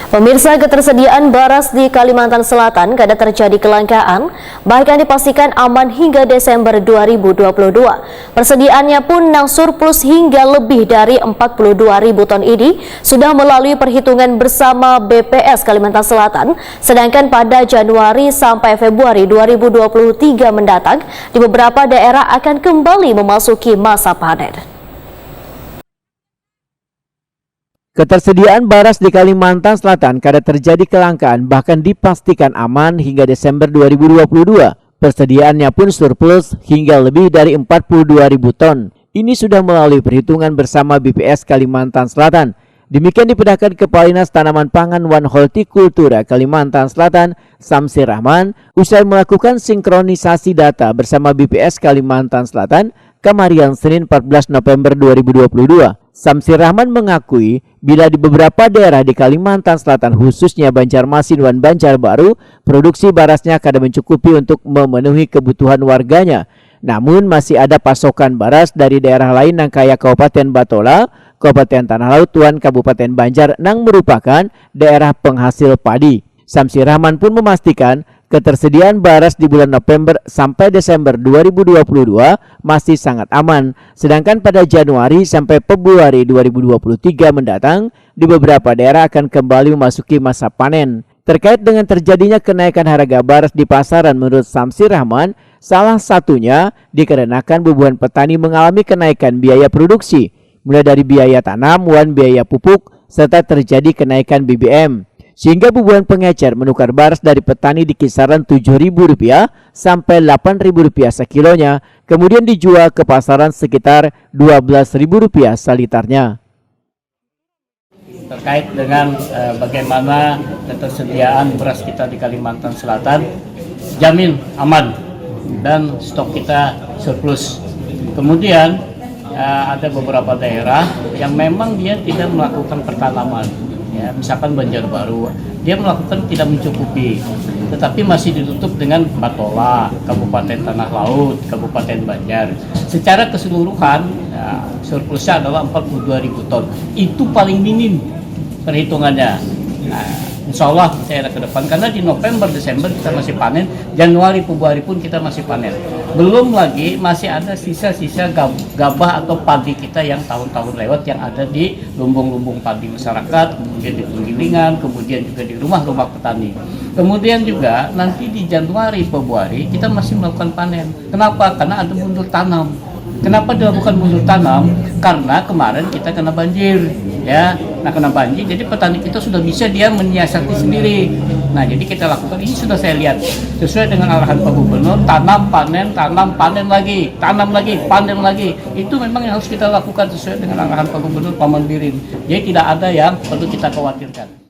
Pemirsa, ketersediaan beras di Kalimantan Selatan kadang terjadi kelangkaan, bahkan dipastikan aman hingga Desember 2022. Persediaannya pun yang surplus hingga lebih dari 42.000 ton ini sudah melalui perhitungan bersama BPS Kalimantan Selatan, sedangkan pada Januari sampai Februari 2023 mendatang, di beberapa daerah akan kembali memasuki masa panen. Ketersediaan beras di Kalimantan Selatan kadang terjadi kelangkaan, bahkan dipastikan aman hingga Desember 2022. Persediaannya pun surplus hingga lebih dari 42.000 ton. Ini sudah melalui perhitungan bersama BPS Kalimantan Selatan. Demikian dipedahkan Kepala Dinas Tanaman Pangan Wan Hortikultura Kalimantan Selatan, Samsir Rahman, usai melakukan sinkronisasi data bersama BPS Kalimantan Selatan kemarin Senin 14 November 2022. Samsir Rahman mengakui bila di beberapa daerah di Kalimantan Selatan khususnya Banjarmasin dan Banjarbaru, produksi berasnya kadang mencukupi untuk memenuhi kebutuhan warganya. Namun masih ada pasokan beras dari daerah lain yang kayak Kabupaten Batola, Kabupaten Tanah Laut, dan Kabupaten Banjar yang merupakan daerah penghasil padi. Samsir Rahman pun memastikan ketersediaan beras di bulan November sampai Desember 2022 masih sangat aman. Sedangkan pada Januari sampai Februari 2023 mendatang, di beberapa daerah akan kembali memasuki masa panen. Terkait dengan terjadinya kenaikan harga beras di pasaran, menurut Samsir Rahman, salah satunya dikarenakan beban petani mengalami kenaikan biaya produksi, mulai dari biaya tanam dan biaya pupuk, serta terjadi kenaikan BBM. Sehingga beban pengecer menukar beras dari petani di kisaran Rp7.000 sampai Rp8.000 sekilonya, kemudian dijual ke pasaran sekitar Rp12.000 selitarnya. Terkait dengan bagaimana ketersediaan beras kita di Kalimantan Selatan, jamin aman dan stok kita surplus. Kemudian ada beberapa daerah yang memang dia tidak melakukan pertanaman. Ya, misalkan Banjarbaru, dia melakukan tidak mencukupi, tetapi masih ditutup dengan Batola, Kabupaten Tanah Laut, Kabupaten Banjar. Secara keseluruhan, ya, surplusnya adalah 42.000 ton. Itu paling minim perhitungannya. Nah, insya Allah saya ke depan, karena di November, Desember kita masih panen, Januari, Februari pun kita masih panen. Belum lagi masih ada sisa-sisa gabah atau padi kita yang tahun-tahun lewat yang ada di lumbung-lumbung padi masyarakat, kemudian di penggilingan, kemudian juga di rumah-rumah petani. Kemudian juga nanti di Januari, Februari kita masih melakukan panen. Kenapa? Karena ada mundur tanam. Kenapa dilakukan mundur tanam? Karena kemarin kita kena banjir, ya. Nah, kena banjir, jadi petani kita sudah bisa dia menyiasati sendiri. Nah, jadi kita lakukan ini sudah saya lihat sesuai dengan arahan Pak Gubernur, tanam panen lagi, tanam lagi, panen lagi. Itu memang yang harus kita lakukan sesuai dengan arahan Pak Gubernur, Pak Mandirin. Jadi tidak ada yang perlu kita khawatirkan.